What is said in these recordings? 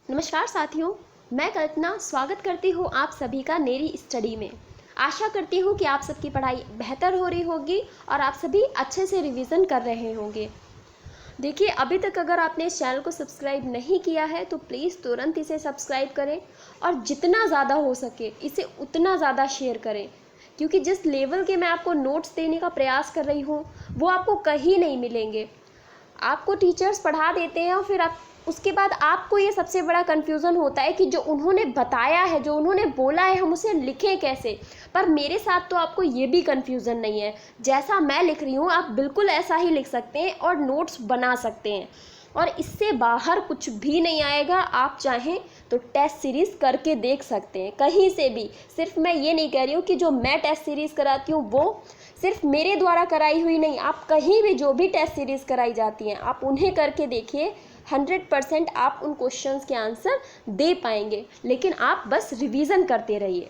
नमस्कार साथियों, मैं कल्पना स्वागत करती हूँ आप सभी का मेरी स्टडी में। आशा करती हूँ कि आप सबकी पढ़ाई बेहतर हो रही होगी और आप सभी अच्छे से रिवीजन कर रहे होंगे। देखिए, अभी तक अगर आपने इस चैनल को सब्सक्राइब नहीं किया है तो प्लीज़ तुरंत इसे सब्सक्राइब करें और जितना ज़्यादा हो सके इसे उतना ज़्यादा शेयर करें, क्योंकि जिस लेवल के मैं आपको नोट्स देने का प्रयास कर रही हूँ वो आपको कहीं नहीं मिलेंगे। आपको टीचर्स पढ़ा देते हैं और फिर आप उसके बाद आपको ये सबसे बड़ा कन्फ्यूज़न होता है कि जो उन्होंने बताया है, जो उन्होंने बोला है, हम उसे लिखें कैसे। पर मेरे साथ तो आपको ये भी कन्फ्यूज़न नहीं है। जैसा मैं लिख रही हूँ आप बिल्कुल ऐसा ही लिख सकते हैं और नोट्स बना सकते हैं और इससे बाहर कुछ भी नहीं आएगा। आप चाहें तो टेस्ट सीरीज़ करके देख सकते हैं कहीं से भी। सिर्फ मैं ये नहीं कह रही हूँ कि जो मैं टेस्ट सीरीज़ कराती हूँ वो सिर्फ मेरे द्वारा कराई हुई नहीं, आप कहीं भी जो भी टेस्ट सीरीज़ कराई जाती हैं आप उन्हें करके देखिए। 100% आप उन क्वेश्चंस के आंसर दे पाएंगे, लेकिन आप बस रिवीजन करते रहिए।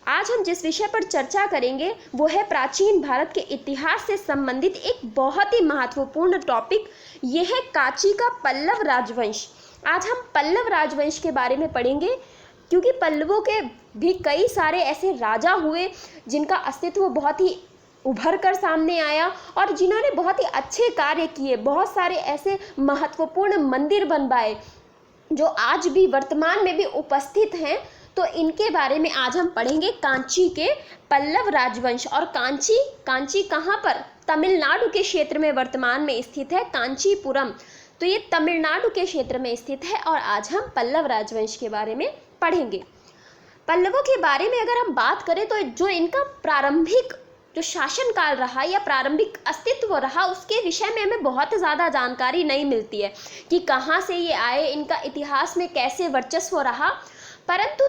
आज हम जिस विषय पर चर्चा करेंगे वो है प्राचीन भारत के इतिहास से संबंधित एक बहुत ही महत्वपूर्ण टॉपिक। ये है कांची का पल्लव राजवंश। आज हम पल्लव राजवंश के बारे में पढ़ेंगे, क्योंकि पल्लवों के भी कई सारे ऐसे राजा हुए जिनका अस्तित्व बहुत ही उभर कर सामने आया और जिन्होंने बहुत ही अच्छे कार्य किए। बहुत सारे ऐसे महत्वपूर्ण मंदिर बनवाए जो आज भी वर्तमान में भी उपस्थित हैं। तो इनके बारे में आज हम पढ़ेंगे, कांची के पल्लव राजवंश। और कांची कहाँ पर? तमिलनाडु के क्षेत्र में वर्तमान में स्थित है कांचीपुरम। तो ये तमिलनाडु के क्षेत्र में स्थित है और आज हम पल्लव राजवंश के बारे में पढ़ेंगे। पल्लवों के बारे में अगर हम बात करें तो जो इनका प्रारंभिक जो शासनकाल रहा या प्रारंभिक अस्तित्व रहा उसके विषय में हमें बहुत ज़्यादा जानकारी नहीं मिलती है कि कहाँ से ये आए, इनका इतिहास में कैसे वर्चस्व रहा। परंतु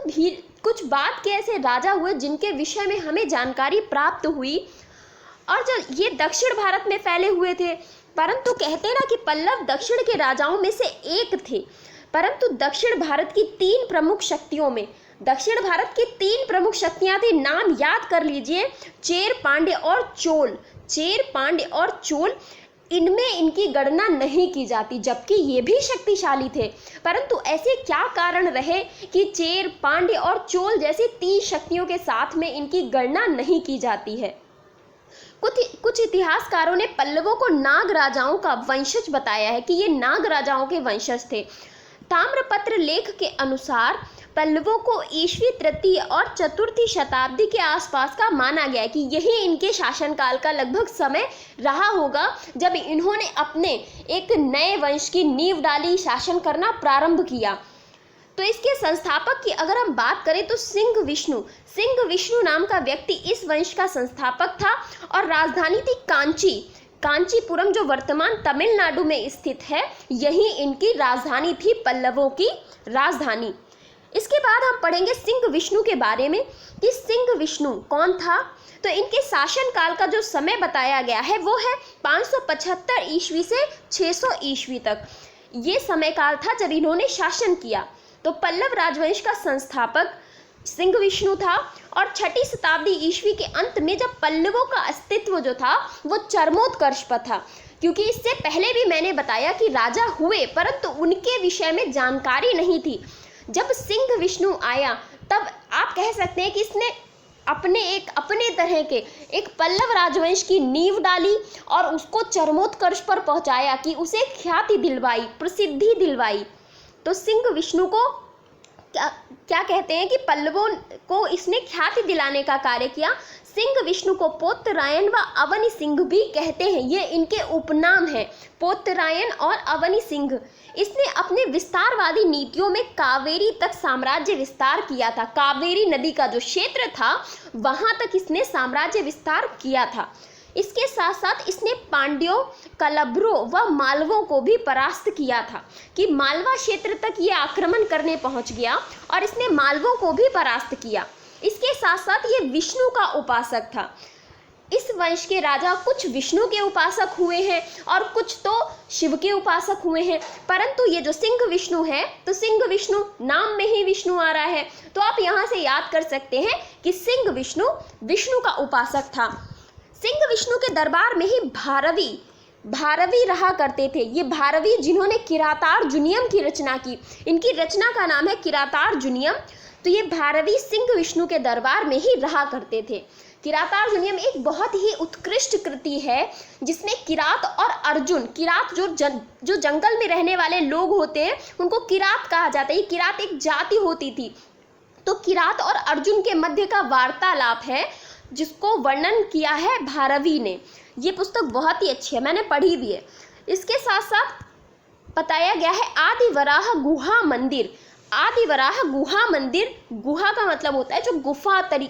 कुछ बाद के ऐसे राजा हुए जिनके विषय में हमें जानकारी प्राप्त हुई और जो ये दक्षिण भारत में फैले हुए थे। परंतु कहते ना कि पल्लव दक्षिण के राजाओं में से एक थे, परंतु दक्षिण भारत की 3 प्रमुख शक्तियों में दक्षिण भारत की 3 प्रमुख शक्तियां थी। नाम याद कर लीजिए, चेर, पांड्य और चोल। चेर, पांड्य और चोल, इनमें इनकी गणना नहीं की जाती, जबकि ये भी शक्तिशाली थे। परंतु ऐसे क्या कारण रहे कि चेर, पांड्य और चोल जैसी 3 शक्तियों के साथ में इनकी गणना नहीं की जाती है? कुछ इतिहासकारों ने पल्लवों को नाग राजाओं का वंशज बताया है कि ये नाग राजाओं के वंशज थे। ताम्रपत्र लेख के अनुसार पल्लवों को ईस्वी 3री और 4र्थी शताब्दी के आसपास का माना गया है कि यही इनके शासनकाल का लगभग समय रहा होगा जब इन्होंने अपने एक नए वंश की नींव डाली, शासन करना प्रारंभ किया। तो इसके संस्थापक की अगर हम बात करें तो सिंह विष्णु नाम का व्यक्ति इस वंश का संस्थापक था और राजधानी थी कांचीपुरम, जो वर्तमान तमिलनाडु में स्थित है। यही इनकी राजधानी थी, पल्लवों की राजधानी। इसके बाद हम पढ़ेंगे सिंह विष्णु के बारे में कि सिंह विष्णु कौन था। तो इनके शासनकाल का जो समय बताया गया है वो है 575 ईस्वी से 600 ईस्वी तक। ये समय काल था जब इन्होंने शासन किया। तो पल्लव राजवंश का संस्थापक सिंह विष्णु था और 6ठी शताब्दी ईस्वी के अंत में जब पल्लवों का अस्तित्व जो था वो चरमोत्कर्ष पर था, क्योंकि इससे पहले भी मैंने बताया कि राजा हुए परंतु उनके विषय में जानकारी नहीं थी। जब सिंह विष्णु आया तब आप कह सकते हैं कि इसने अपने तरह के एक पल्लव राजवंश की नींव डाली और उसको चरमोत्कर्ष पर पहुंचाया कि उसे ख्याति दिलवाई, प्रसिद्धि दिलवाई। तो सिंह विष्णु को क्या कहते हैं कि पल्लवों को इसने ख्याति दिलाने का कार्य किया। सिंह विष्णु को पोतरायन व अवनी सिंह भी कहते हैं, ये इनके उपनाम हैं, पोतरायन और अवनी सिंह। इसने अपने विस्तारवादी नीतियों में कावेरी तक साम्राज्य विस्तार किया था। कावेरी नदी का जो क्षेत्र था वहां तक इसने साम्राज्य विस्तार किया था। इसके साथ साथ इसने पांड्यों, कलभ्रों व मालवों को भी परास्त किया था कि मालवा क्षेत्र तक ये आक्रमण करने पहुंच गया और इसने मालवों को भी परास्त किया। इसके साथ साथ ये विष्णु का उपासक था। इस वंश के राजा कुछ विष्णु के उपासक हुए हैं और कुछ तो शिव के उपासक हुए हैं। परंतु ये जो सिंह विष्णु है, तो सिंह विष्णु नाम में ही विष्णु आ रहा है, तो आप यहाँ से याद कर सकते हैं कि सिंह विष्णु का उपासक था। सिंह विष्णु के दरबार में ही भारवी भारवी रहा करते थे। ये भारवी जिन्होंने किरातार्जुनीयम की रचना की, इनकी रचना का नाम है किरातार्जुनीयम। तो ये भारवी सिंह विष्णु के दरबार में ही रहा करते थे। किरातार्जुनीयम एक बहुत ही उत्कृष्ट कृति है जिसमें किरात और अर्जुन, किरात जो जंगल में रहने वाले लोग होते हैं उनको किरात कहा जाता है। ये किरात एक जाति होती थी। तो किरात और अर्जुन के मध्य का वार्तालाप है जिसको वर्णन किया है भारवी ने। ये पुस्तक बहुत ही अच्छी है, मैंने पढ़ी भी है। इसके साथ साथ बताया गया है आदिवराह गुहा मंदिर। आदिवराह गुहा मंदिर, गुहा का मतलब होता है जो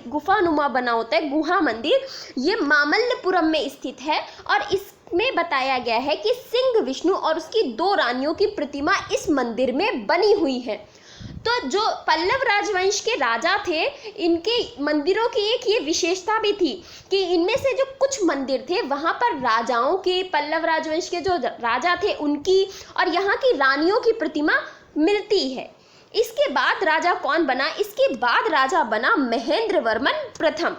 गुफानुमा बना होता है, गुहा मंदिर। ये मामल्लपुरम में स्थित है और इसमें बताया गया है कि सिंह विष्णु और उसकी 2 रानियों की प्रतिमा इस मंदिर में बनी हुई है। तो जो पल्लव राजवंश के राजा थे, इनके मंदिरों की एक ये विशेषता भी थी कि इनमें से जो कुछ मंदिर थे वहाँ पर राजाओं के, पल्लव राजवंश के जो राजा थे उनकी और यहाँ की रानियों की प्रतिमा मिलती है। इसके बाद राजा कौन बना? इसके बाद राजा बना महेंद्र वर्मन प्रथम।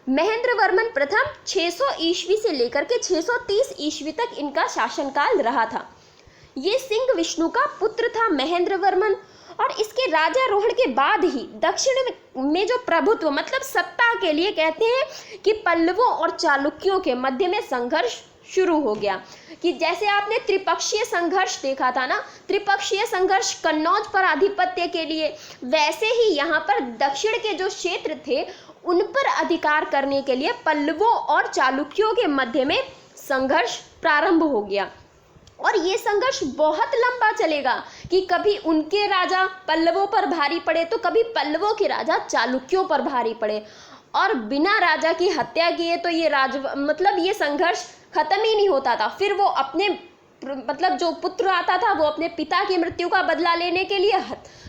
महेंद्र वर्मन प्रथम 600 ईस्वी से लेकर के 630 ईस्वी तक इनका शासनकाल रहा था। ये सिंह विष्णु का पुत्र था महेंद्र वर्मन। और इसके राजारोहण के बाद ही दक्षिण में जो प्रभुत्व मतलब सत्ता के लिए कहते हैं कि पल्लवों और चालुक्यों के मध्य में संघर्ष शुरू हो गया। कि जैसे आपने त्रिपक्षीय संघर्ष देखा था ना, त्रिपक्षीय संघर्ष कन्नौज पर आधिपत्य के लिए, वैसे ही यहाँ पर दक्षिण के जो क्षेत्र थे उन पर अधिकार करने के लिए पल्लवों और चालुक्यों के मध्य में संघर्ष प्रारंभ हो गया। और ये संघर्ष बहुत लंबा चलेगा कि कभी उनके राजा पल्लवों पर भारी पड़े तो कभी पल्लवों के राजा चालुक्यों पर भारी पड़े, और बिना राजा की हत्या किए तो ये संघर्ष खत्म ही नहीं होता था। फिर वो अपने जो पुत्र आता था वो अपने पिता की मृत्यु का बदला लेने के लिए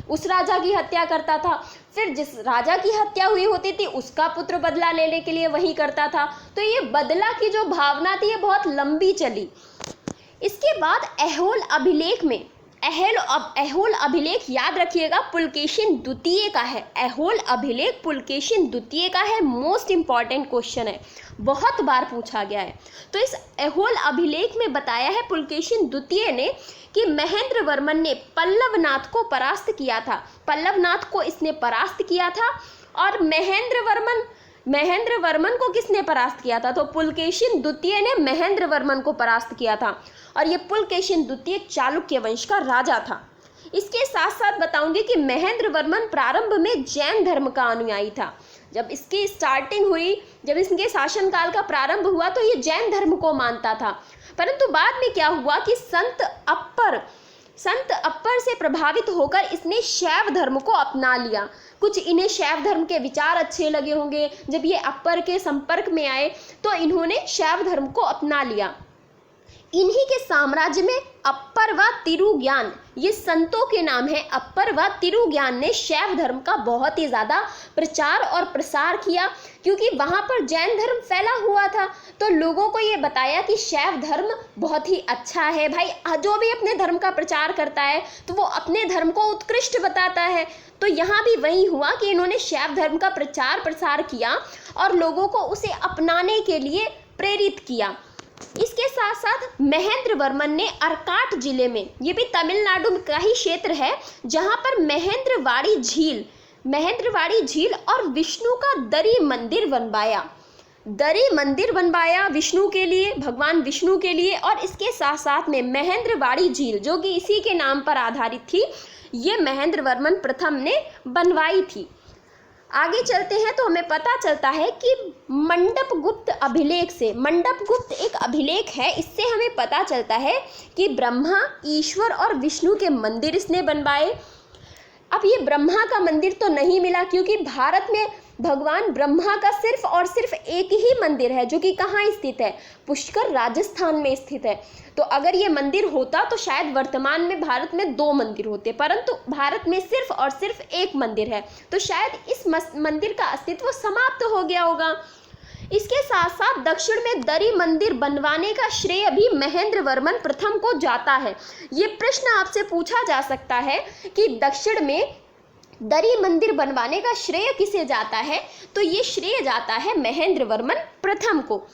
उस राजा की हत्या करता था। फिर जिस राजा की हत्या हुई होती थी उसका पुत्र बदला लेने के लिए वही करता था। तो ये बदला की जो भावना थी ये बहुत लंबी चली। इसके बाद ऐहोल अभिलेख में, ऐहोल अभिलेख याद रखिएगा पुलकेशिन द्वितीय का है। ऐहोल अभिलेख पुलकेशिन द्वितीय का है, मोस्ट इंपॉर्टेंट क्वेश्चन है, बहुत बार पूछा गया है। तो इस ऐहोल अभिलेख में बताया है पुलकेशिन द्वितीय ने कि महेंद्र वर्मन ने पल्लवनाथ को परास्त किया था। पल्लवनाथ को इसने परास्त किया था। और महेंद्र वर्मन को किसने परास्त किया था? तो पुलकेशिन द्वितीय ने महेंद्र वर्मन को परास्त किया था। और ये पुलकेशिन द्वितीय चालुक्य वंश का राजा था। इसके साथ साथ बताऊंगी कि महेंद्र वर्मन प्रारंभ में जैन धर्म का अनुयायी था। जब इसकी स्टार्टिंग हुई, जब इसके शासनकाल का प्रारंभ हुआ तो ये जैन धर्म को मानता था। परंतु बाद में क्या हुआ कि संत अप्पर से प्रभावित होकर इसने शैव धर्म को अपना लिया। कुछ इन्हें शैव धर्म के विचार अच्छे लगे होंगे, जब ये अप्पर के संपर्क में आए तो इन्होंने शैव धर्म को अपना लिया। इन्हीं के साम्राज्य में अप्पर व तिरुज्ञान, ये संतों के नाम है, अप्पर व तिरुज्ञान ने शैव धर्म का बहुत ही ज़्यादा प्रचार और प्रसार किया, क्योंकि वहाँ पर जैन धर्म फैला हुआ था। तो लोगों को ये बताया कि शैव धर्म बहुत ही अच्छा है भाई, जो भी अपने धर्म का प्रचार करता है तो वो अपने धर्म को उत्कृष्ट बताता है। तो यहाँ भी वही हुआ कि इन्होंने शैव धर्म का प्रचार प्रसार किया और लोगों को उसे अपनाने के लिए प्रेरित किया। इसके साथ साथ महेंद्र वर्मन ने अर्काट जिले में, ये भी तमिलनाडु का ही क्षेत्र है, जहां पर महेंद्रवाड़ी झील और विष्णु का दरी मंदिर बनवाया विष्णु के लिए, भगवान विष्णु के लिए। और इसके साथ साथ में महेंद्रवाड़ी झील जो कि इसी के नाम पर आधारित थी, ये महेंद्र वर्मन प्रथम ने बनवाई थी। आगे चलते हैं तो हमें पता चलता है कि मंडपगुप्त अभिलेख से, मंडपगुप्त एक अभिलेख है, इससे हमें पता चलता है कि ब्रह्मा, ईश्वर और विष्णु के मंदिर इसने बनवाए। अब ये ब्रह्मा का मंदिर तो नहीं मिला, क्योंकि भारत में भगवान ब्रह्मा का सिर्फ और सिर्फ एक ही मंदिर है, जो कि कहाँ स्थित है? पुष्कर, राजस्थान में स्थित है। तो अगर ये मंदिर होता तो शायद वर्तमान में भारत में 2 मंदिर होते, परंतु भारत में सिर्फ और सिर्फ एक मंदिर है, तो शायद इस मंदिर का अस्तित्व समाप्त हो गया होगा। इसके साथ साथ दक्षिण में दरी मंदिर बनवाने का श्रेय भी महेंद्र वर्मन प्रथम को जाता है। ये प्रश्न आपसे पूछा जा सकता है कि दक्षिण में दरी मंदिर बनवाने का श्रेय किसे जाता है? तो ये श्रेय जाता है महेंद्र वर्मन प्रथम को।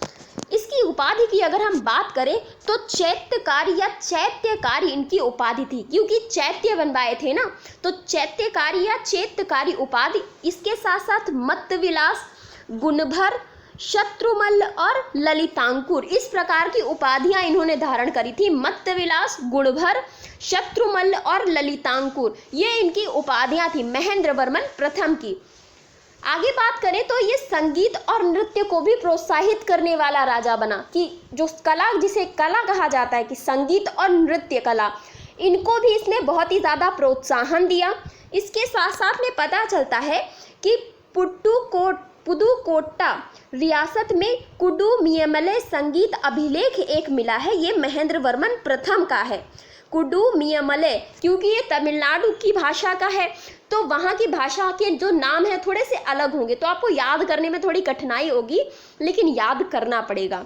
इसकी उपाधि की अगर हम बात करें तो चैत्यकारी या चैत्यकारी इनकी उपाधि थी, क्योंकि चैत्य बनवाए थे ना, तो चैत्यकारी या चैत्यकारी उपाधि। इसके साथ साथ मत्तविलास, गुणभर, शत्रुमल्ल और ललितांकुर, इस प्रकार की उपाधियां इन्होंने धारण करी थी। मत्तविलास, गुणभर, शत्रुमल्ल और ललितांकुर, ये इनकी उपाधियां थी महेंद्र वर्मन प्रथम की। आगे बात करें तो ये संगीत और नृत्य को भी प्रोत्साहित करने वाला राजा बना, कि जो कला, जिसे कला कहा जाता है कि संगीत और नृत्य कला, इनको भी इसने बहुत ही ज़्यादा प्रोत्साहन दिया। इसके साथ साथ में पता चलता है कि पुदुकोट्टा रियासत में कुडुमियमले संगीत अभिलेख एक मिला है, ये महेंद्र वर्मन प्रथम का है। कुडुमियमले, क्योंकि ये तमिलनाडु की भाषा का है, तो वहाँ की भाषा के जो नाम है थोड़े से अलग होंगे, तो आपको याद करने में थोड़ी कठिनाई होगी, लेकिन याद करना पड़ेगा।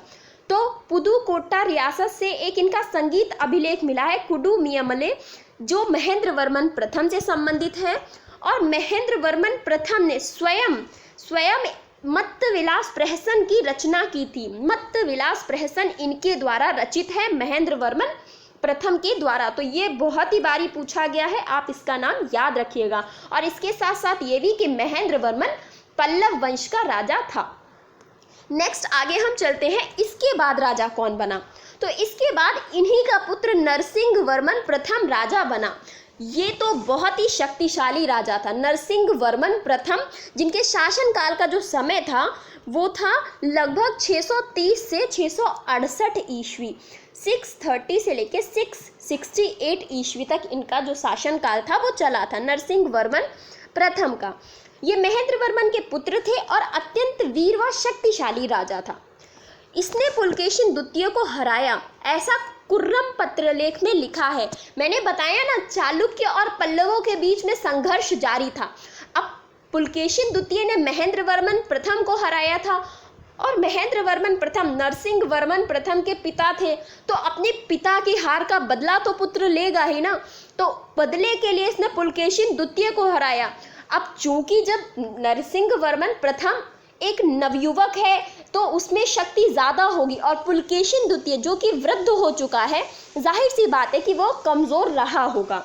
तो पुदुकोट्टा रियासत से एक इनका संगीत अभिलेख मिला है कुडुमियमले, जो महेंद्र वर्मन प्रथम से संबंधित है। और महेंद्र वर्मन प्रथम ने स्वयं मत्तविलास प्रहसन की रचना की थी। मत्तविलास प्रहसन इनके द्वारा रचित है, महेंद्र वर्मन प्रथम के द्वारा। तो ये बहुत ही बारी पूछा गया है, आप इसका नाम याद रखिएगा। और इसके साथ साथ ये भी कि महेंद्र वर्मन पल्लव वंश का राजा था। नेक्स्ट आगे हम चलते हैं, इसके बाद राजा कौन बना। तो इसके बाद इन्हीं का पुत्र नरसिंह वर्मन प्रथम राजा बना। ये तो बहुत ही शक्तिशाली राजा था नरसिंह वर्मन प्रथम, जिनके शासनकाल का जो समय था वो था लगभग 630 से 668 ईस्वी। 630 से लेके 668 ईस्वी तक इनका जो शासनकाल था वो चला था, नरसिंह वर्मन प्रथम का। ये महेंद्र वर्मन के पुत्र थे और अत्यंत वीर व शक्तिशाली राजा था। इसने पुलकेशिन द्वितीय को हराया, ऐसा कुर्रम पत्रलेख में लिखा है। मैंने बताया ना, चालुक्य और पल्लवों के बीच में संघर्ष जारी था। अब पुलकेशिन द्वितीय ने महेंद्र वर्मन प्रथम को हराया था, और महेंद्र वर्मन प्रथम नरसिंह वर्मन प्रथम के पिता थे, तो अपने पिता की हार का बदला तो पुत्र लेगा ही ना। तो बदले के लिए इसने पुलकेशिन द्वितीय को हराया। अब चूंकि जब नरसिंह वर्मन प्रथम एक नवयुवक है तो उसमें शक्ति ज़्यादा होगी, और पुलकेशिन द्वितीय जो कि वृद्ध हो चुका है, जाहिर सी बात है कि वो कमज़ोर रहा होगा।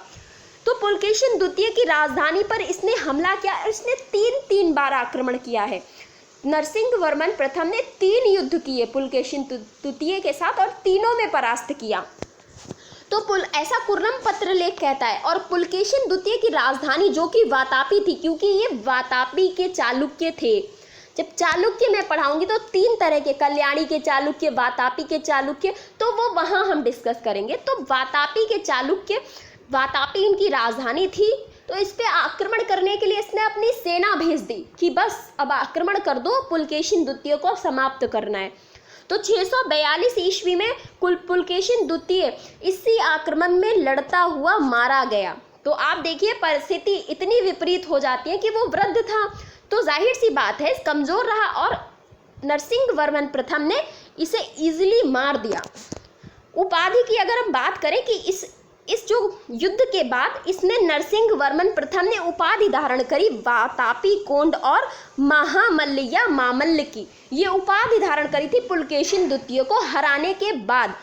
तो पुलकेशिन द्वितीय की राजधानी पर इसने हमला किया और इसने तीन बार आक्रमण किया है। नरसिंह वर्मन प्रथम ने 3 युद्ध किए पुलकेशिन द्वितीय के साथ और तीनों में परास्त किया। तो ऐसा कुर्रम पत्रलेख कहता है। और पुलकेशिन द्वितीय की राजधानी जो कि वातापी थी, क्योंकि ये वातापी के चालुक्य थे। जब चालुक्य मैं पढ़ाऊंगी तो 3 तरह के, कल्याणी के चालुक्य, वातापी के चालुक्य, तो वो वहाँ हम डिस्कस करेंगे। तो वातापी के चालुक्य, वातापी इनकी राजधानी थी। तो इस पे आक्रमण करने के लिए इसने अपनी सेना भेज दी कि बस अब आक्रमण कर दो, पुलकेशिन द्वितीय को समाप्त करना है। तो 642 ईस्वी में पुलकेशिन द्वितीय इसी आक्रमण में लड़ता हुआ मारा गया। तो आप देखिए परिस्थिति इतनी विपरीत हो जाती है कि वो वृद्ध था, तो जाहिर सी बात है कमज़ोर रहा, और नरसिंह वर्मन प्रथम ने इसे इजीली मार दिया। उपाधि की अगर हम बात करें कि इस जो युद्ध के बाद इसने नरसिंह वर्मन प्रथम ने उपाधि धारण करी वातापी कोंड और महामल्ल या मामल्ल की, ये उपाधि धारण करी थी पुलकेशिन द्वितीय को हराने के बाद।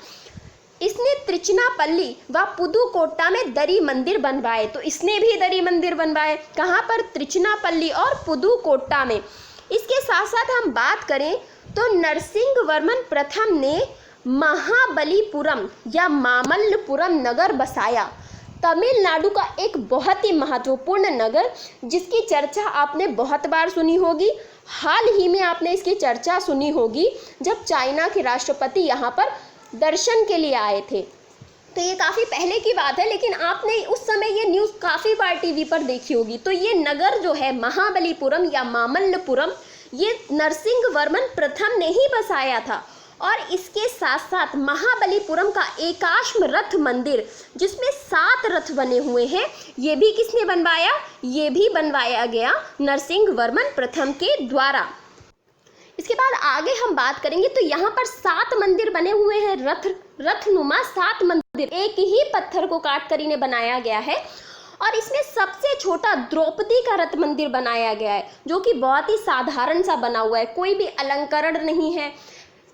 इसने त्रिचनापल्ली व पुदुकोट्टा में दरी मंदिर बनवाए। तो इसने भी दरी मंदिर बनवाए, कहाँ पर? त्रिचनापल्ली और पुदुकोट्टा में। इसके साथ साथ हम बात करें तो नरसिंह वर्मन प्रथम ने महाबलीपुरम या मामल्लपुरम नगर बसाया, तमिलनाडु का एक बहुत ही महत्वपूर्ण नगर, जिसकी चर्चा आपने बहुत बार सुनी होगी। हाल ही में आपने इसकी चर्चा सुनी होगी जब चाइना के राष्ट्रपति यहाँ पर दर्शन के लिए आए थे। तो ये काफ़ी पहले की बात है, लेकिन आपने उस समय ये न्यूज़ काफ़ी बार टीवी पर देखी होगी। तो ये नगर जो है महाबलीपुरम या मामल्लपुरम, ये नरसिंह वर्मन प्रथम ने ही बसाया था। और इसके साथ साथ महाबलीपुरम का एकाश्म रथ मंदिर, जिसमें 7 रथ बने हुए हैं, ये भी किसने बनवाया? ये भी बनवाया गया नरसिंह वर्मन प्रथम के द्वारा। इसके बाद आगे हम बात करेंगे तो यहाँ पर 7 मंदिर बने हुए हैं, रथनुमा 7 मंदिर एक ही पत्थर को काट कर इन्हें बनाया गया है। और इसमें सबसे छोटा द्रौपदी का रथ मंदिर बनाया गया है, जो कि बहुत ही साधारण सा बना हुआ है, कोई भी अलंकरण नहीं है।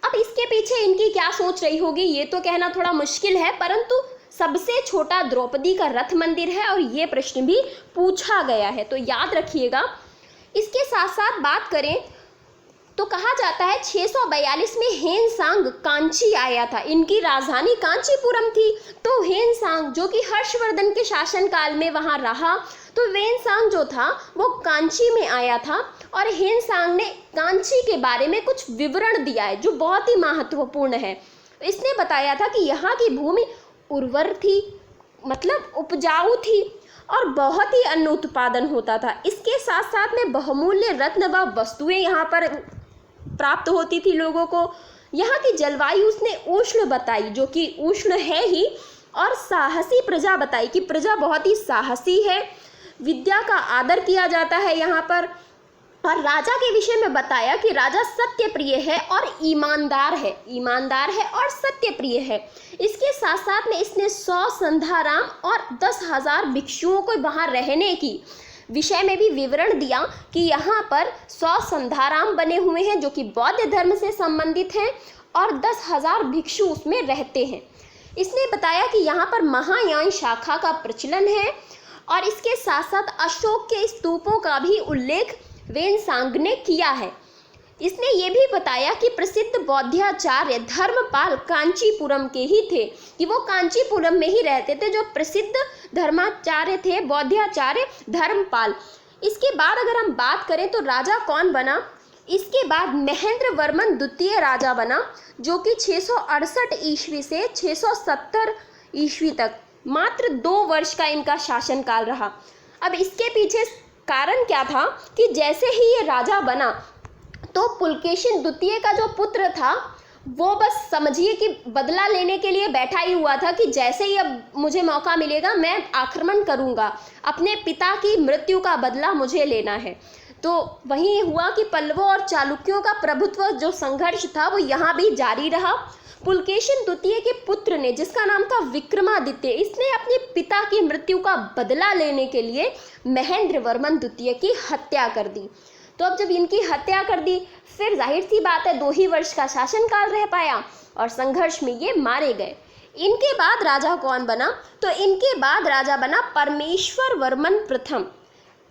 अब इसके पीछे इनकी क्या सोच रही होगी ये तो कहना थोड़ा मुश्किल है, परंतु सबसे छोटा द्रौपदी का रथ मंदिर है और ये प्रश्न भी पूछा गया है, तो याद रखिएगा। इसके साथ साथ बात करें तो कहा जाता है 642 में हेनसांग कांची आया था। इनकी राजधानी कांचीपुरम थी, तो हेनसांग जो कि हर्षवर्धन के शासनकाल में वहाँ रहा, तो वेनसांग जो था वो कांची में आया था और हेनसांग ने कांची के बारे में कुछ विवरण दिया है जो बहुत ही महत्वपूर्ण है। इसने बताया था कि यहाँ की भूमि उर्वर थी, मतलब उपजाऊ थी और बहुत ही अन्न उत्पादन होता था। इसके साथ साथ में बहुमूल्य रत्न व वस्तुएं यहाँ पर प्राप्त होती थी लोगों को। यहाँ की जलवायु उसने उष्ण बताई, जो कि उष्ण है ही, और साहसी प्रजा बताई कि प्रजा बहुत ही साहसी है, विद्या का आदर किया जाता है यहाँ पर। और राजा के विषय में बताया कि राजा सत्य प्रिय है और ईमानदार है और सत्य प्रिय है। इसके साथ साथ में इसने 100 संध्याराम और 10,000 भिक्षुओं को वहाँ रहने की विषय में भी विवरण दिया कि यहाँ पर 100 संध्याराम बने हुए हैं जो कि बौद्ध धर्म से संबंधित हैं और 10,000 भिक्षु उसमें रहते हैं। इसने बताया कि यहाँ पर महायान शाखा का प्रचलन है और इसके साथ साथ अशोक के स्तूपों का भी उल्लेख वेनसांग ने किया है। इसने ये भी बताया कि प्रसिद्ध बौद्धाचार्य धर्मपाल कांचीपुरम के ही थे, कि वो कांचीपुरम में ही रहते थे, जो प्रसिद्ध धर्माचार्य थे बौद्धाचार्य धर्मपाल। इसके बाद अगर हम बात करें तो राजा कौन बना, इसके बाद महेंद्र वर्मन द्वितीय राजा बना, जो कि 668 ईस्वी से 670 ईस्वी तक मात्र 2 वर्ष का इनका शासनकाल रहा। अब इसके पीछे कारण क्या था कि जैसे ही ये राजा बना तो पुलकेशिन द्वितीय का जो पुत्र था वो बस समझिए कि बदला लेने के लिए बैठा ही हुआ था कि जैसे ही अब मुझे मौका मिलेगा मैं आक्रमण करूंगा, अपने पिता की मृत्यु का बदला मुझे लेना है। तो वहीं हुआ कि पल्लवों और चालुक्यों का प्रभुत्व जो संघर्ष था वो यहाँ भी जारी रहा। पुलकेशिन द्वितीय के पुत्र ने, जिसका नाम था विक्रमादित्य, इसने अपने पिता की मृत्यु का बदला लेने के लिए महेंद्र वर्मन द्वितीय की हत्या कर दी। तो अब जब इनकी हत्या कर दी फिर जाहिर सी बात है 2 ही वर्ष का शासनकाल रह पाया और संघर्ष में ये मारे गए। इनके बाद राजा कौन बना, तो इनके बाद राजा बना परमेश्वर वर्मन प्रथम।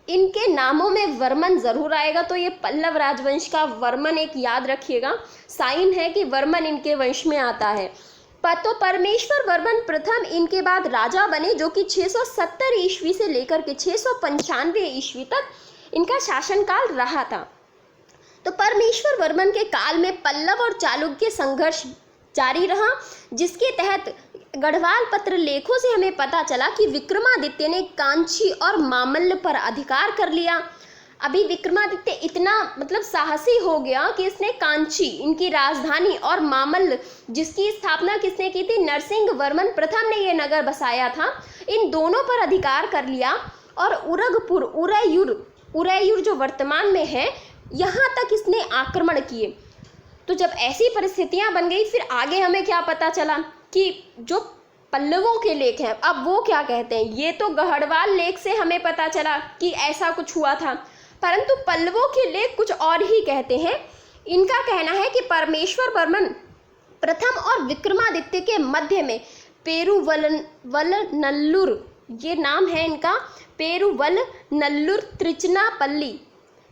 इनके नामों में वर्मन जरूर आएगा, तो ये पल्लव राजवंश का वर्मन एक याद रखिएगा, साइन है कि वर्मन इनके वंश में आता है। तो परमेश्वर वर्मन प्रथम इनके बाद राजा बने, जो कि 670 ईस्वी से लेकर के 695 ईस्वी तक इनका शासनकाल रहा था। तो परमेश्वर वर्मन के काल में पल्लव और चालुक्य संघर्ष जारी रहा, जिसके तहत गढ़वाल पत्र लेखों से हमें पता चला कि विक्रमादित्य ने कांची और मामल्ल पर अधिकार कर लिया। अभी विक्रमादित्य इतना मतलब साहसी हो गया कि इसने कांची, इनकी राजधानी, और मामल्ल, जिसकी स्थापना किसने की थी, नरसिंह वर्मन प्रथम ने ये नगर बसाया था, इन दोनों पर अधिकार कर लिया और उरगपुर, उरैयूर जो वर्तमान में है, यहाँ तक इसने आक्रमण किए। तो जब ऐसी परिस्थितियां बन गई फिर आगे हमें क्या पता चला कि जो पल्लवों के लेख हैं अब वो क्या कहते हैं। ये तो गढ़वाल लेख से हमें पता चला कि ऐसा कुछ हुआ था, परंतु पल्लवों के लेख कुछ और ही कहते हैं। इनका कहना है कि परमेश्वर वर्मन प्रथम और विक्रमादित्य के मध्य में पेरुवलनल्लूर, ये नाम है इनका, पेरुवलनल्लूर त्रिचनापल्ली,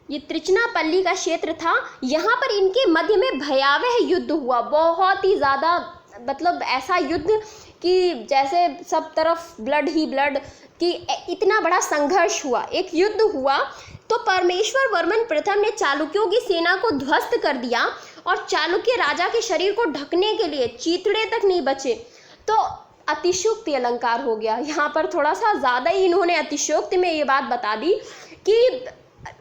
ये त्रिचनापल्ली का क्षेत्र था। यहाँ पर इनके मध्य में भयावह युद्ध हुआ, बहुत ही ज़्यादा, मतलब ऐसा युद्ध कि जैसे सब तरफ ब्लड ही ब्लड, कि इतना बड़ा संघर्ष हुआ, एक युद्ध हुआ। तो परमेश्वर वर्मन प्रथम ने चालुक्यों की सेना को ध्वस्त कर दिया और चालुक्य राजा के शरीर को ढकने के लिए चीथड़े तक नहीं बचे। तो अतिशयोक्ति अलंकार हो गया, यहाँ पर थोड़ा सा ज़्यादा ही इन्होंने अतिशयोक्ति में ये बात बता दी कि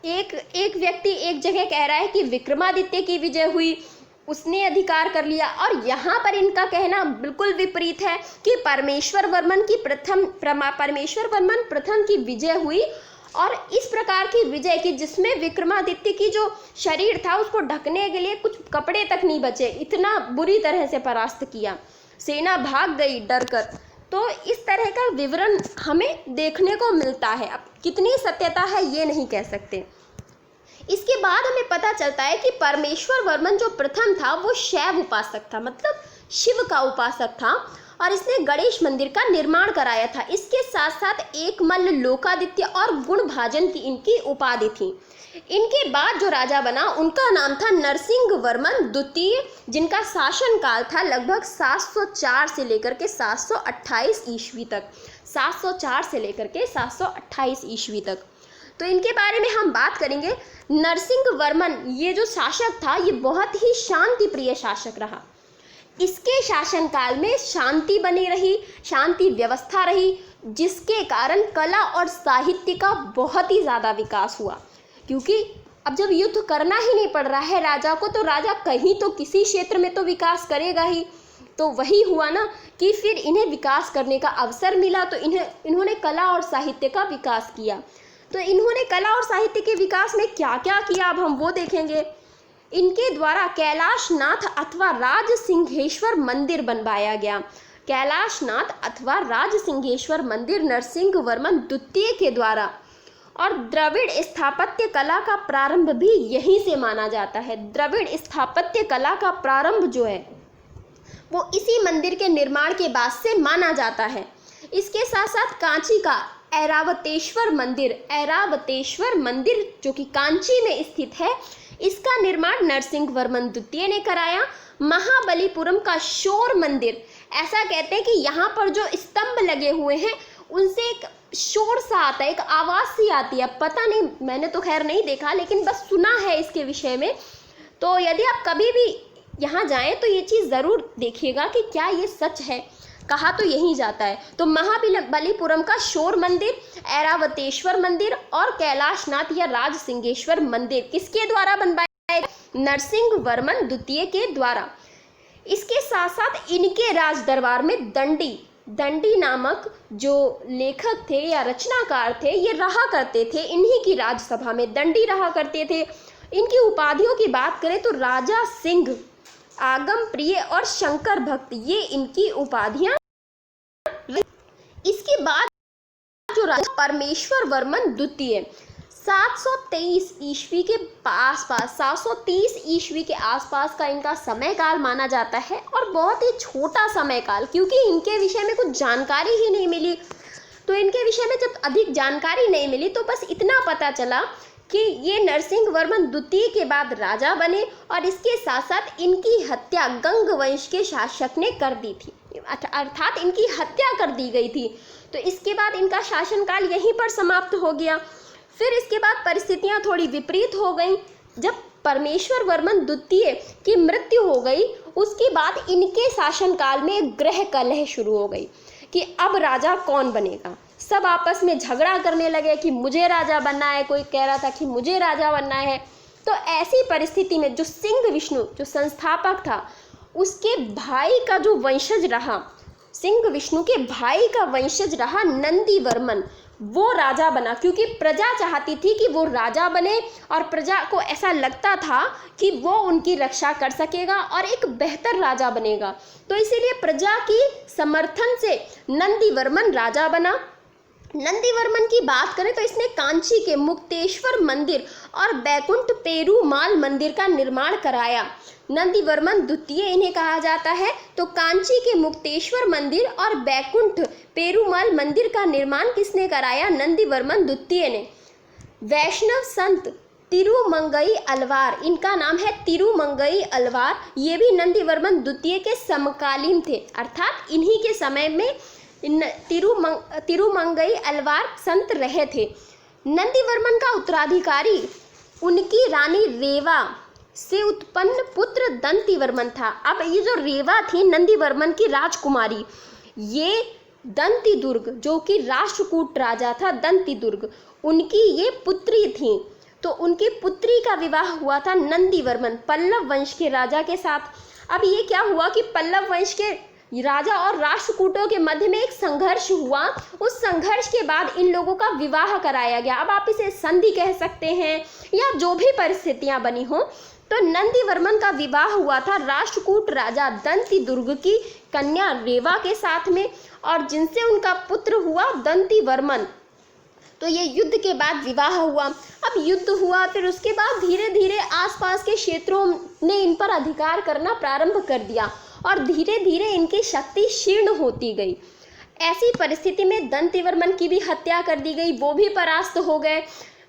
एक व्यक्ति एक जगह कह रहा है कि विक्रमादित्य की विजय हुई, उसने अधिकार कर लिया, और यहाँ पर इनका कहना बिल्कुल विपरीत है कि परमेश्वर वर्मन प्रथम की विजय हुई, और इस प्रकार की विजय की जिसमें विक्रमादित्य की जो शरीर था उसको ढकने के लिए कुछ कपड़े तक नहीं बचे, इतना बुरी तरह से परास्त किया, सेना भाग गई डर कर। तो इस तरह का विवरण हमें देखने को मिलता है। अब कितनी सत्यता है ये नहीं कह सकते। इसके बाद हमें पता चलता है कि परमेश्वर वर्मन जो प्रथम था वो शैव उपासक था, मतलब शिव का उपासक था, और इसने गणेश मंदिर का निर्माण कराया था। इसके साथ साथ एकमल्ल, लोकादित्य और गुणभाजन की इनकी उपाधि थी। इनके बाद जो राजा बना उनका नाम था नरसिंह वर्मन द्वितीय, जिनका शासन काल था लगभग 704 से लेकर के 728 ईस्वी तक। 704 से लेकर के 728 ईस्वी तक। तो इनके बारे में हम बात करेंगे। नरसिंह वर्मन ये जो शासक था ये बहुत ही शांति प्रिय शासक रहा। इसके शासनकाल में शांति बनी रही, शांति व्यवस्था रही, जिसके कारण कला और साहित्य का बहुत ही ज़्यादा विकास हुआ। क्योंकि अब जब युद्ध करना ही नहीं पड़ रहा है राजा को, तो राजा कहीं तो किसी क्षेत्र में तो विकास करेगा ही। तो वही हुआ ना कि फिर इन्हें विकास करने का अवसर मिला, तो इन्होंने कला और साहित्य का विकास किया। तो इन्होंने कला और साहित्य के विकास में क्या क्या किया, अब हम वो देखेंगे। इनके द्वारा कैलाशनाथ अथवा राजसिंहेश्वर मंदिर बनवाया गया। कैलाशनाथ अथवा राजसिंहेश्वर मंदिर नरसिंह वर्मन द्वितीय के द्वारा। और द्रविड़ स्थापत्य कला का प्रारंभ भी यहीं से माना जाता है। द्रविड़ स्थापत्य कला का प्रारंभ जो है वो इसी मंदिर के निर्माण के बाद से माना जाता है। इसके साथ साथ कांची का ऐरावतेश्वर मंदिर जो कि कांची में स्थित है, इसका निर्माण नरसिंह वर्मन द्वितीय ने कराया। महाबलीपुरम का शोर मंदिर, ऐसा कहते हैं कि यहाँ पर जो स्तंभ लगे हुए हैं उनसे एक शोर सा आता है, एक आवाज़ सी आती है। पता नहीं, मैंने तो खैर नहीं देखा, लेकिन बस सुना है इसके विषय में। तो यदि आप कभी भी यहाँ जाएं तो ये चीज़ ज़रूर देखिएगा कि क्या ये सच है। कहा तो यहीं जाता है। तो महाबलीपुरम का शोर मंदिर, ऐरावतेश्वर मंदिर और कैलाशनाथ या राजसिंहेश्वर मंदिर किसके द्वारा बनवाया? नरसिंह वर्मन द्वितीय के द्वारा। इसके साथ साथ इनके राज दरबार में दंडी नामक जो लेखक थे या रचनाकार थे, ये रहा करते थे। इन्हीं की राजसभा में दंडी रहा करते थे। इनकी उपाधियों की बात करें तो राजा सिंह, आगम प्रिय और शंकर भक्त, ये इनकी उपाधियां। इसके बाद जो राजा परमेश्वर वर्मन द्वितीय 723 ईस्वी के आसपास, 730 ईस्वी के आसपास का इनका समय काल माना जाता है। और बहुत ही छोटा समय काल, क्योंकि इनके विषय में कुछ जानकारी ही नहीं मिली। तो इनके विषय में जब अधिक जानकारी नहीं मिली तो बस इतना पता चला कि ये नरसिंह वर्मन द्वितीय के बाद राजा बने, और इसके साथ साथ इनकी हत्या गंग वंश के शासक ने कर दी थी, अर्थात इनकी हत्या कर दी गई थी। तो इसके बाद इनका शासनकाल यहीं पर समाप्त हो गया। फिर इसके बाद परिस्थितियां थोड़ी विपरीत हो गई। जब परमेश्वर वर्मन द्वितीय की मृत्यु हो गई, उसके बाद इनके शासनकाल में ग्रह कलह शुरू हो गई कि अब राजा कौन बनेगा। सब आपस में झगड़ा करने लगे कि मुझे राजा बनना है, कोई कह रहा था कि मुझे राजा बनना है। तो ऐसी परिस्थिति में जो सिंह विष्णु जो संस्थापक था, उसके भाई का जो वंशज रहा, सिंह विष्णु के भाई का वंशज रहा नंदी वर्मन, वो राजा बना। क्योंकि प्रजा चाहती थी कि वो राजा बने, और प्रजा को ऐसा लगता था कि वो उनकी रक्षा कर सकेगा और एक बेहतर राजा बनेगा। तो इसीलिए प्रजा की समर्थन से नंदी वर्मन राजा बना। नंदी वर्मन की बात करें तो इसने कांची के मुक्तेश्वर मंदिर और बैकुंठ पेरुमाल मंदिर का निर्माण कराया। नंदी वर्मन द्वितीय इन्हें कहा जाता है। तो कांची के मुक्तेश्वर मंदिर और बैकुंठ पेरुमाल मंदिर का निर्माण किसने कराया? नंदी वर्मन द्वितीय ने। वैष्णव संत तिरुमंगई अलवार, इनका नाम है तिरुमंगई अलवार, ये भी नंदी वर्मन द्वितीय के समकालीन थे, अर्थात इन्हीं के समय में तिरुमंगई अलवार संत रहे थे। नंदी वर्मन का उत्तराधिकारी उनकी रानी रेवा से उत्पन्न पुत्र दंती वर्मन था। अब ये जो रेवा थी नंदी वर्मन की राजकुमारी, ये दंती दुर्ग जो कि राष्ट्रकूट राजा था दंती दुर्ग, उनकी ये पुत्री थी। तो उनकी पुत्री का विवाह हुआ था नंदी वर्मन पल्लव वंश के राजा के साथ। अब ये क्या हुआ कि पल्लव वंश के राजा और राष्ट्रकूटों के मध्य में एक संघर्ष हुआ। उस संघर्ष के बाद इन लोगों का विवाह कराया गया। अब आप इसे संधि कह सकते हैं या जो भी परिस्थितियां बनी हो। तो नंदी वर्मन का विवाह हुआ था राष्ट्रकूट राजा दंती दुर्ग की कन्या रेवा के साथ में, और जिनसे उनका पुत्र हुआ दंती वर्मन। तो ये युद्ध के बाद विवाह हुआ। अब युद्ध हुआ, फिर उसके बाद धीरे धीरे आसपास के क्षेत्रों ने इन पर अधिकार करना प्रारंभ कर दिया और धीरे धीरे इनकी शक्ति क्षीण होती गई। ऐसी परिस्थिति में दंतिवर्मन की भी हत्या कर दी गई, वो भी परास्त हो गए।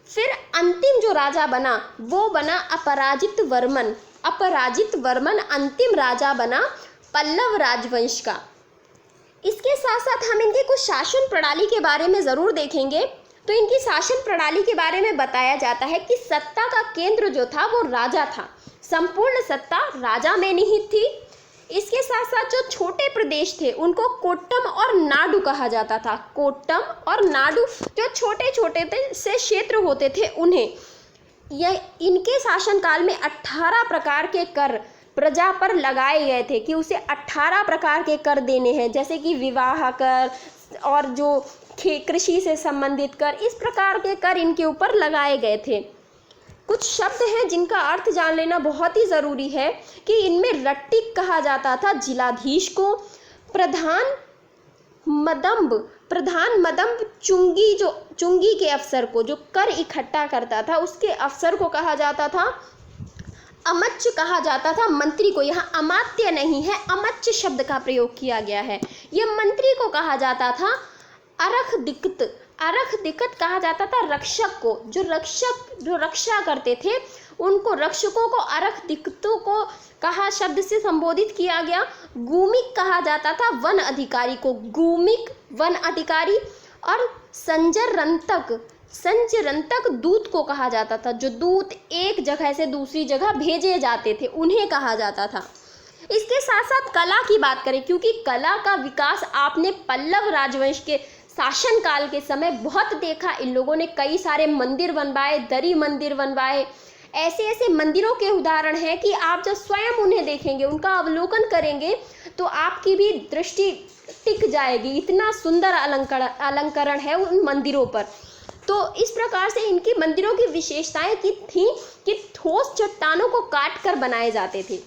फिर अंतिम जो राजा बना वो बना अपराजित वर्मन। अपराजित वर्मन अंतिम राजा बना पल्लव राजवंश का। इसके साथ साथ हम इनके कुछ शासन प्रणाली के बारे में ज़रूर देखेंगे। तो इनकी शासन प्रणाली के बारे में बताया जाता है कि सत्ता का केंद्र जो था वो राजा था, संपूर्ण सत्ता राजा में निहित थी। इसके साथ साथ जो छोटे प्रदेश थे उनको कोट्टम और नाडु कहा जाता था। कोट्टम और नाडु जो छोटे छोटे से क्षेत्र होते थे उन्हें, यह इनके शासनकाल में 18 प्रकार के कर प्रजा पर लगाए गए थे कि उसे 18 प्रकार के कर देने हैं, जैसे कि विवाह कर और जो कृषि से संबंधित कर, इस प्रकार के कर इनके ऊपर लगाए गए थे। कुछ शब्द हैं जिनका अर्थ जान लेना बहुत ही ज़रूरी है कि इनमें रट्टिक कहा जाता था जिलाधीश को। प्रधान मदम्ब चुंगी के अफसर को, जो कर इकट्ठा करता था उसके अफसर को कहा जाता था। अमच्च कहा जाता था मंत्री को, यहाँ अमात्य नहीं है, अमच्च शब्द का प्रयोग किया गया है। यह मंत्री को कहा जाता था। अरख दिक्कत कहा जाता था रक्षक को, जो रक्षा करते थे उनको, रक्षकों को अरख दिक्कतों को कहा शब्द से संबोधित किया गया। गूमिक कहा जाता था वन अधिकारी को, गूमिक वन अधिकारी। और संजरंतक दूत को कहा जाता था, जो दूत एक जगह से दूसरी जगह भेजे जाते थे उन्हें कहा जाता था। इसके साथ साथ कला की बात करें, क्योंकि कला का विकास आपने पल्लव राजवंश के शासनकाल के समय बहुत देखा। इन लोगों ने कई सारे मंदिर बनवाए, दरी मंदिर बनवाए। ऐसे ऐसे मंदिरों के उदाहरण हैं कि आप जब स्वयं उन्हें देखेंगे, उनका अवलोकन करेंगे तो आपकी भी दृष्टि टिक जाएगी। इतना सुंदर अलंकरण है उन मंदिरों पर। तो इस प्रकार से इनकी मंदिरों की विशेषताएं थी कि ठोस चट्टानों को काट कर बनाए जाते थे।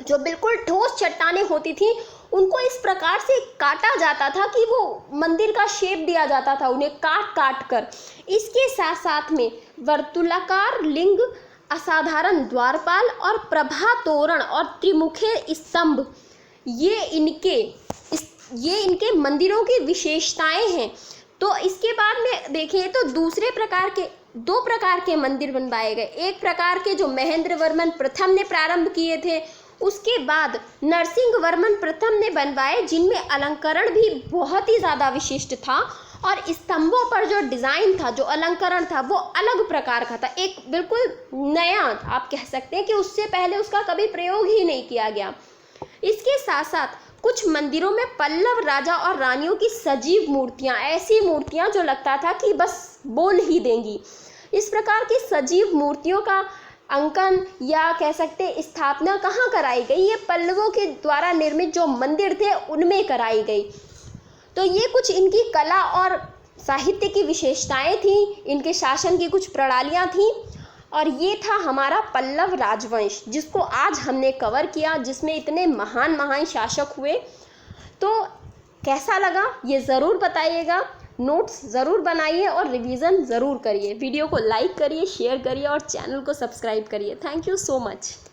जो बिल्कुल ठोस चट्टानें होती थी उनको इस प्रकार से काटा जाता था कि वो मंदिर का शेप दिया जाता था उन्हें काट कर। इसके साथ साथ में वर्तुलाकार लिंग, असाधारण द्वारपाल और प्रभा तोरण और त्रिमुखे स्तंभ, ये इनके मंदिरों की विशेषताएं हैं। तो इसके बाद में देखें तो दो प्रकार के मंदिर बनवाए गए। एक प्रकार के जो महेंद्र वर्मन प्रथम ने प्रारंभ किए थे, उसके बाद नरसिंह वर्मन प्रथम ने बनवाए, जिनमें अलंकरण भी बहुत ही ज़्यादा विशिष्ट था और स्तंभों पर जो डिज़ाइन था, जो अलंकरण था, वो अलग प्रकार का था। एक बिल्कुल नया आप कह सकते हैं कि उससे पहले उसका कभी प्रयोग ही नहीं किया गया। इसके साथ साथ कुछ मंदिरों में पल्लव राजा और रानियों की सजीव मूर्तियाँ, ऐसी मूर्तियाँ जो लगता था कि बस बोल ही देंगी, इस प्रकार की सजीव मूर्तियों का अंकन या कह सकते स्थापना कहाँ कराई गई? ये पल्लवों के द्वारा निर्मित जो मंदिर थे उनमें कराई गई। तो ये कुछ इनकी कला और साहित्य की विशेषताएं थी, इनके शासन की कुछ प्रणालियाँ थीं। और ये था हमारा पल्लव राजवंश, जिसको आज हमने कवर किया, जिसमें इतने महान शासक हुए। तो कैसा लगा ये ज़रूर बताइएगा, नोट्स ज़रूर बनाइए और रिवीजन ज़रूर करिए। वीडियो को लाइक करिए, शेयर करिए और चैनल को सब्सक्राइब करिए। Thank you so much.